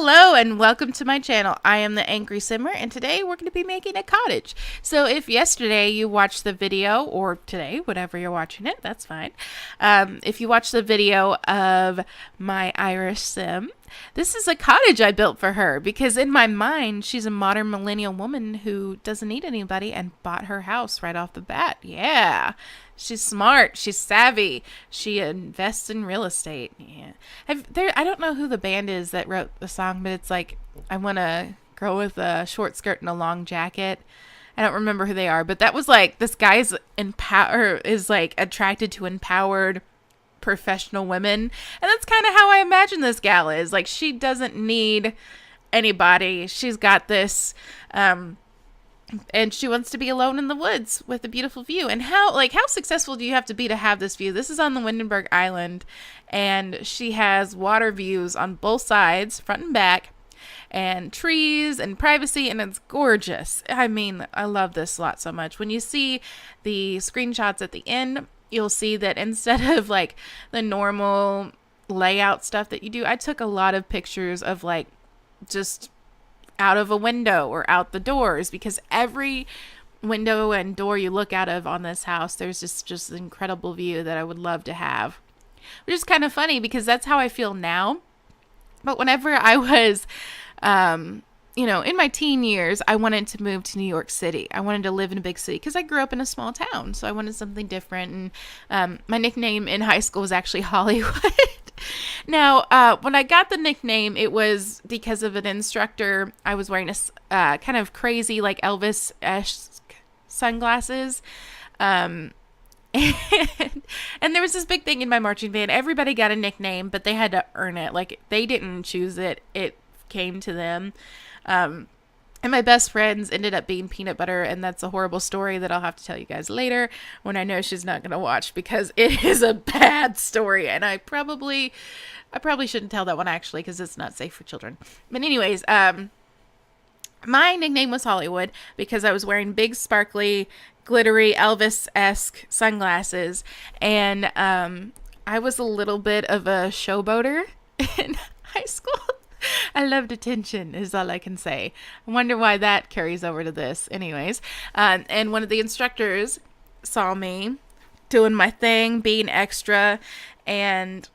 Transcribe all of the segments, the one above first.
Hello and welcome to my channel. I am the Angry Simmer and today we're going to be making a cottage. So if yesterday you watched the video, or today, whatever you're watching it, that's fine. If you watched the video of my Irish Sim, this is a cottage I built for her because in my mind, she's a modern millennial woman who doesn't need anybody and bought her house right off the bat. Yeah. She's smart. She's savvy. She invests in real estate. Yeah. I don't know who the band is that wrote the song, but it's like, I want a girl with a short skirt and a long jacket. I don't remember who they are, but that was like, this guy's is like attracted to empowered professional women. And that's kind of how I imagine this gal is. Like, she doesn't need anybody. She's got this, and she wants to be alone in the woods with a beautiful view. And how successful do you have to be to have this view? This is on the Windenburg Island, and she has water views on both sides, front and back, and trees and privacy, and it's gorgeous. I mean, I love this lot so much. When you see the screenshots at the end, you'll see that instead of like the normal layout stuff that you do, I took a lot of pictures of like just out of a window or out the doors, because every window and door you look out of on this house, there's just an incredible view that I would love to have, which is kind of funny because that's how I feel now. But whenever I was, in my teen years, I wanted to move to New York City. I wanted to live in a big city because I grew up in a small town. So I wanted something different. And my nickname in high school was actually Hollywood. Now, when I got the nickname, it was because of an instructor. I was wearing a kind of crazy, like Elvis-esque sunglasses. And there was this big thing in my marching band. Everybody got a nickname, but they had to earn it. Like, they didn't choose it. It came to them. And my best friends ended up being Peanut Butter, and that's a horrible story that I'll have to tell you guys later when I know she's not going to watch, because it is a bad story, and I probably shouldn't tell that one actually, because it's not safe for children. But anyways, my nickname was Hollywood because I was wearing big, sparkly, glittery, Elvis-esque sunglasses, and I was a little bit of a showboater in high school. I loved attention is all I can say. I wonder why that carries over to this. Anyways, and one of the instructors saw me doing my thing, being extra, and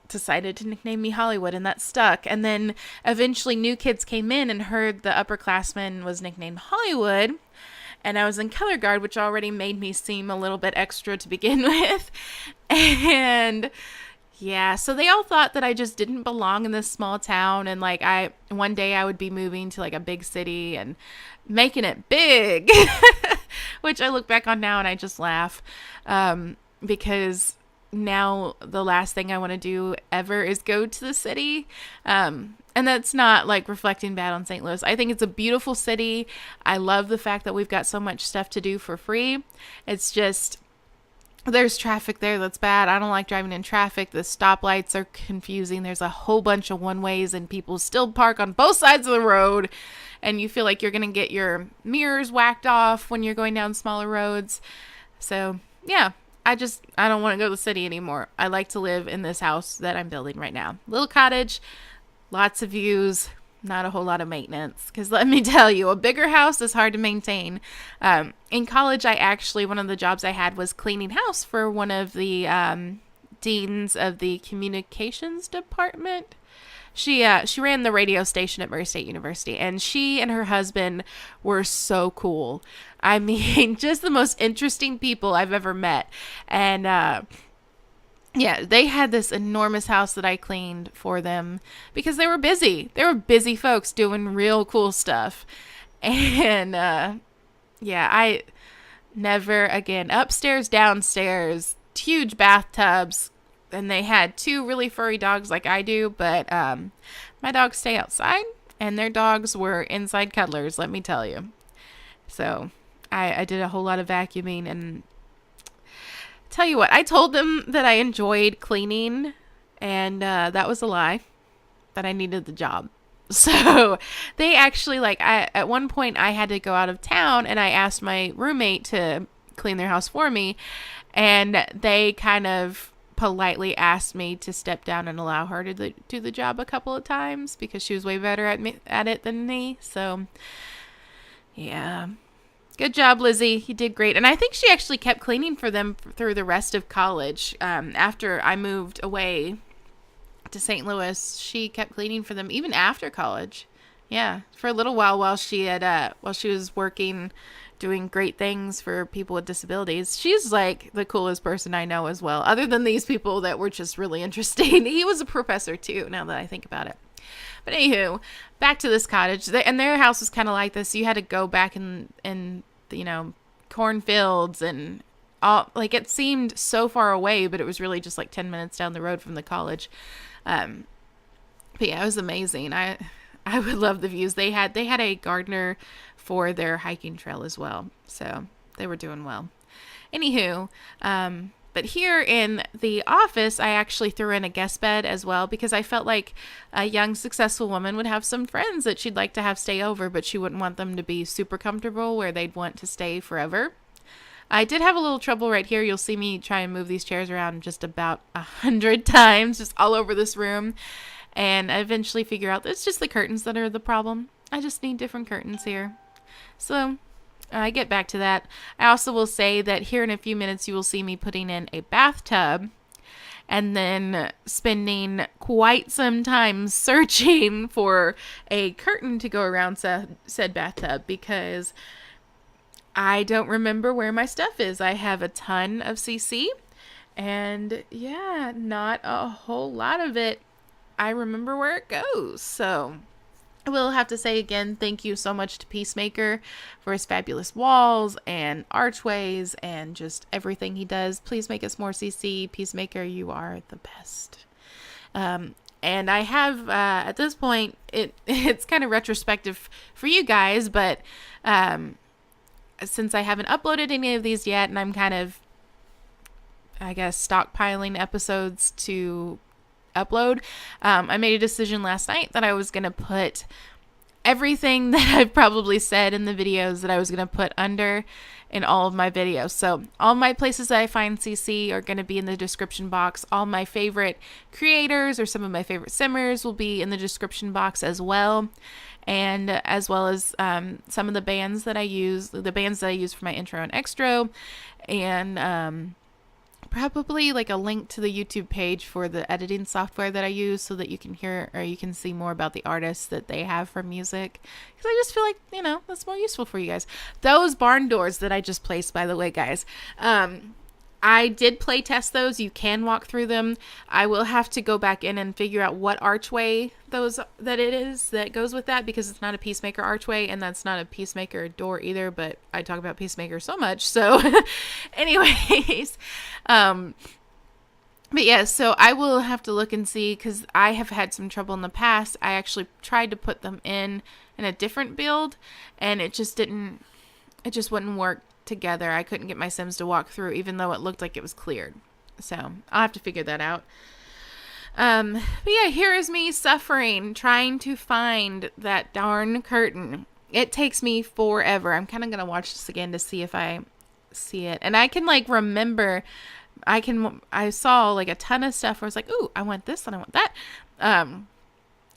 decided to nickname me Hollywood, and that stuck. And then eventually new kids came in and heard the upperclassman was nicknamed Hollywood, and I was in color guard, which already made me seem a little bit extra to begin with. And yeah, so they all thought that I just didn't belong in this small town, and like one day I would be moving to like a big city and making it big, which I look back on now and I just laugh, because now the last thing I want to do ever is go to the city, and that's not like reflecting bad on St. Louis. I think it's a beautiful city. I love the fact that we've got so much stuff to do for free. It's just, there's traffic there that's bad. I don't like driving in traffic. The stoplights are confusing. There's a whole bunch of one-ways and people still park on both sides of the road. And you feel like you're going to get your mirrors whacked off when you're going down smaller roads. So, yeah, I don't want to go to the city anymore. I like to live in this house that I'm building right now. Little cottage, lots of views, not a whole lot of maintenance, because let me tell you, a bigger house is hard to maintain. In college, one of the jobs I had was cleaning house for one of the deans of the communications department. She ran the radio station at Murray State University, and she and her husband were so cool. I mean, just the most interesting people I've ever met. And yeah, they had this enormous house that I cleaned for them because they were busy. They were busy folks doing real cool stuff. And yeah, I never again. Upstairs, downstairs, huge bathtubs. And they had two really furry dogs like I do. But my dogs stay outside, and their dogs were inside cuddlers, let me tell you. So I did a whole lot of vacuuming, and tell you what, I told them that I enjoyed cleaning, and that was a lie, that I needed the job. So they actually, at one point I had to go out of town, and I asked my roommate to clean their house for me, and they kind of politely asked me to step down and allow her to do the job a couple of times because she was way better at it than me. So, yeah. Good job, Lizzie. You did great. And I think she actually kept cleaning for them through the rest of college. After I moved away to St. Louis, she kept cleaning for them even after college. Yeah, for a little while she was working, doing great things for people with disabilities. She's like the coolest person I know as well, other than these people that were just really interesting. He was a professor too, now that I think about it. But anywho, back to this cottage. And their house was kind of like this. You had to go back in cornfields and all. Like, it seemed so far away, but it was really just like 10 minutes down the road from the college. But yeah, it was amazing. I would love the views. They had a gardener for their hiking trail as well. So they were doing well. Anywho, but here in the office, I actually threw in a guest bed as well because I felt like a young, successful woman would have some friends that she'd like to have stay over, but she wouldn't want them to be super comfortable where they'd want to stay forever. I did have a little trouble right here. You'll see me try and move these chairs around just about 100 times, just all over this room. And I eventually figure out that it's just the curtains that are the problem. I just need different curtains here. So I get back to that. I also will say that here in a few minutes you will see me putting in a bathtub and then spending quite some time searching for a curtain to go around said bathtub because I don't remember where my stuff is. I have a ton of CC and yeah, not a whole lot of it. I remember where it goes. So I will have to say again, thank you so much to Peacemaker for his fabulous walls and archways and just everything he does. Please make us more CC. Peacemaker, you are the best. And I have, at this point, it's kind of retrospective for you guys, but since I haven't uploaded any of these yet, and I'm kind of, I guess, stockpiling episodes to upload, I made a decision last night that I was going to put everything that I've probably said in the videos that I was going to put under in all of my videos. So all my places that I find CC are going to be in the description box. All my favorite creators or some of my favorite simmers will be in the description box as well. And as well as some of the bands that I use for my intro and extra, and probably like a link to the YouTube page for the editing software that I use so that you can hear or you can see more about the artists that they have for music. Because I just feel like, that's more useful for you guys. Those barn doors that I just placed, by the way, guys, I did play test those. You can walk through them. I will have to go back in and figure out what archway that it is that goes with that, because it's not a Peacemaker archway and that's not a Peacemaker door either, but I talk about Peacemaker so much. So anyways, but yeah, so I will have to look and see, because I have had some trouble in the past. I actually tried to put them in a different build and it just wouldn't work together. I couldn't get my Sims to walk through even though it looked like it was cleared. So I'll have to figure that out. But yeah, here is me suffering, trying to find that darn curtain. It takes me forever. I'm kind of going to watch this again to see if I see it. And I can remember, I saw like a ton of stuff where I was like, ooh, I want this and I want that.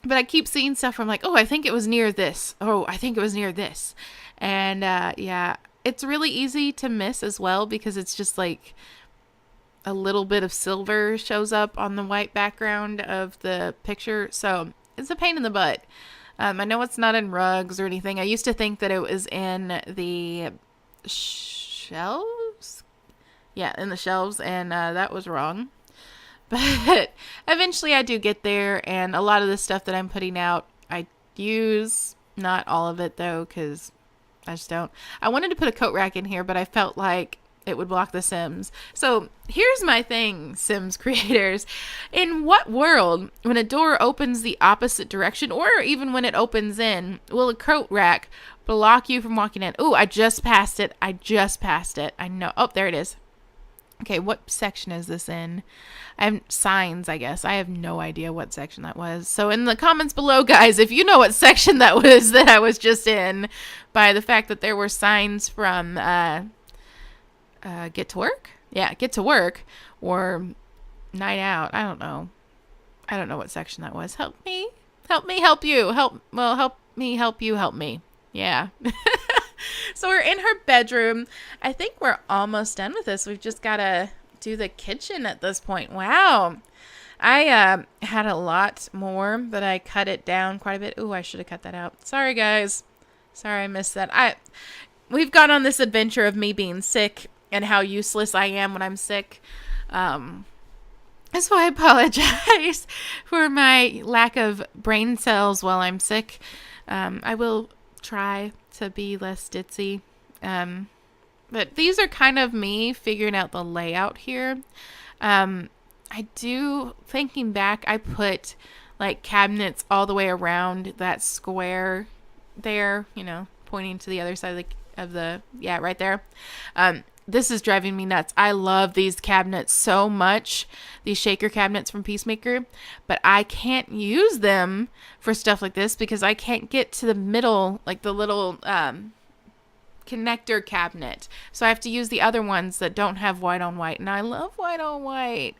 But I keep seeing stuff where I'm like, oh, I think it was near this. Oh, I think it was near this. And, yeah, it's really easy to miss as well, because it's just like a little bit of silver shows up on the white background of the picture. So it's a pain in the butt. I know it's not in rugs or anything. I used to think that it was in the shelves. Yeah, in the shelves. And that was wrong. But eventually I do get there. And a lot of the stuff that I'm putting out, I use. Not all of it though, because I just don't. I wanted to put a coat rack in here, but I felt like it would block the Sims. So here's my thing, Sims creators. In what world, when a door opens the opposite direction, or even when it opens in, will a coat rack block you from walking in? Oh, I just passed it. I know. Oh, there it is. Okay, what section is this in? I have signs, I guess. I have no idea what section that was. So in the comments below, guys, if you know what section that was that I was just in, by the fact that there were signs from Get to Work? Yeah, Get to Work. Or night out. I don't know. I don't know what section that was. Help me. Help me help you. Help me help you help me. Yeah. So we're in her bedroom. I think we're almost done with this. We've just got to do the kitchen at this point. Wow. I had a lot more, but I cut it down quite a bit. Ooh, I should have cut that out. Sorry, guys. Sorry I missed that. We've gone on this adventure of me being sick and how useless I am when I'm sick. So I apologize for my lack of brain cells while I'm sick. I will try to be less ditzy. But these are kind of me figuring out the layout here. Thinking back, I put like cabinets all the way around that square there, pointing to the other side right there. This is driving me nuts. I love these cabinets so much, these shaker cabinets from Peacemaker, but I can't use them for stuff like this because I can't get to the middle, like the little connector cabinet. So I have to use the other ones that don't have white on white, and I love white on white.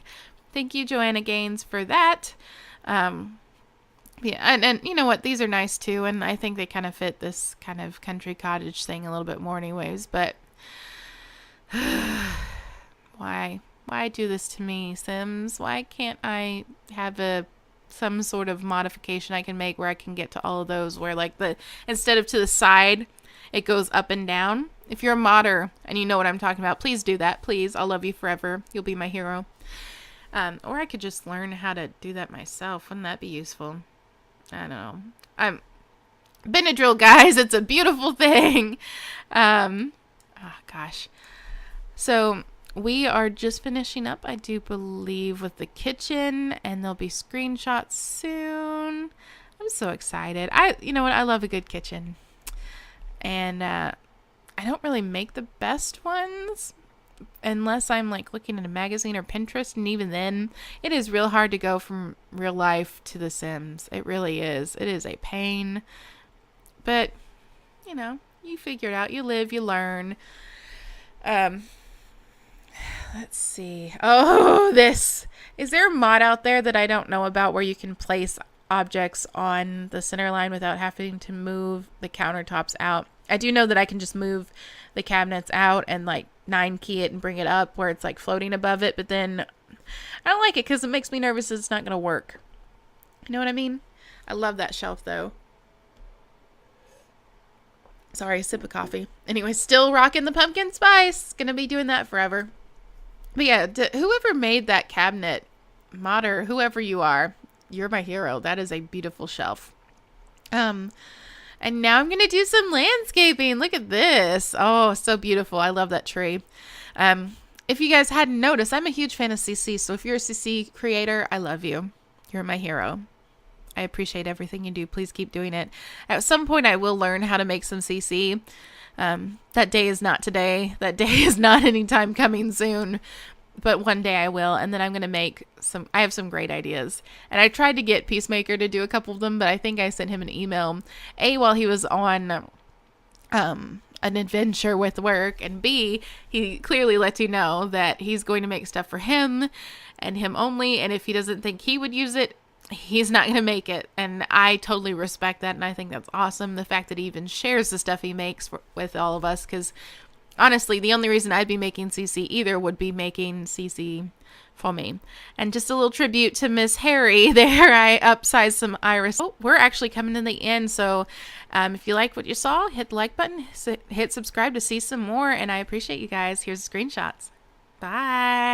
Thank you, Joanna Gaines, for that. Yeah, and you know what? These are nice too, and I think they kind of fit this kind of country cottage thing a little bit more anyways, but why do this to me, Sims? Why can't I have some sort of modification I can make where I can get to all of those where like instead of to the side, it goes up and down? If you're a modder and you know what I'm talking about, please do that. Please. I'll love you forever. You'll be my hero. Or I could just learn how to do that myself. Wouldn't that be useful? I don't know. I'm Benadryl, guys. It's a beautiful thing. Oh gosh. So we are just finishing up, I do believe, with the kitchen, and there'll be screenshots soon. I'm so excited. You know what? I love a good kitchen. And I don't really make the best ones unless I'm like looking at a magazine or Pinterest, and even then, it is real hard to go from real life to The Sims. It really is. It is a pain. But, you figure it out. You live, you learn. Let's see. Oh, is there a mod out there that I don't know about where you can place objects on the center line without having to move the countertops out? I do know that I can just move the cabinets out and like 9-key it and bring it up where it's like floating above it, but then I don't like it because it makes me nervous that it's not going to work. You know what I mean? I love that shelf though. Sorry, sip of coffee. Anyway, still rocking the pumpkin spice. Gonna be doing that forever. But yeah, whoever made that cabinet, modder, whoever you are, you're my hero. That is a beautiful shelf. And now I'm going to do some landscaping. Look at this. Oh, so beautiful. I love that tree. If you guys hadn't noticed, I'm a huge fan of CC. So if you're a CC creator, I love you. You're my hero. I appreciate everything you do. Please keep doing it. At some point, I will learn how to make some CC. That day is not today. That day is not anytime coming soon. But one day I will. And then I'm going to make I have some great ideas. And I tried to get Peacemaker to do a couple of them, but I think I sent him an email. A, while he was on an adventure with work. And B, he clearly lets you know that he's going to make stuff for him and him only. And if he doesn't think he would use it, he's not going to make it. And I totally respect that. And I think that's awesome. The fact that he even shares the stuff he makes with all of us. Because honestly, the only reason I'd be making CC either would be making CC for me. And just a little tribute to Miss Harry there. I upsized some iris. Oh, we're actually coming to the end. So if you like what you saw, hit the like button, hit subscribe to see some more. And I appreciate you guys. Here's the screenshots. Bye.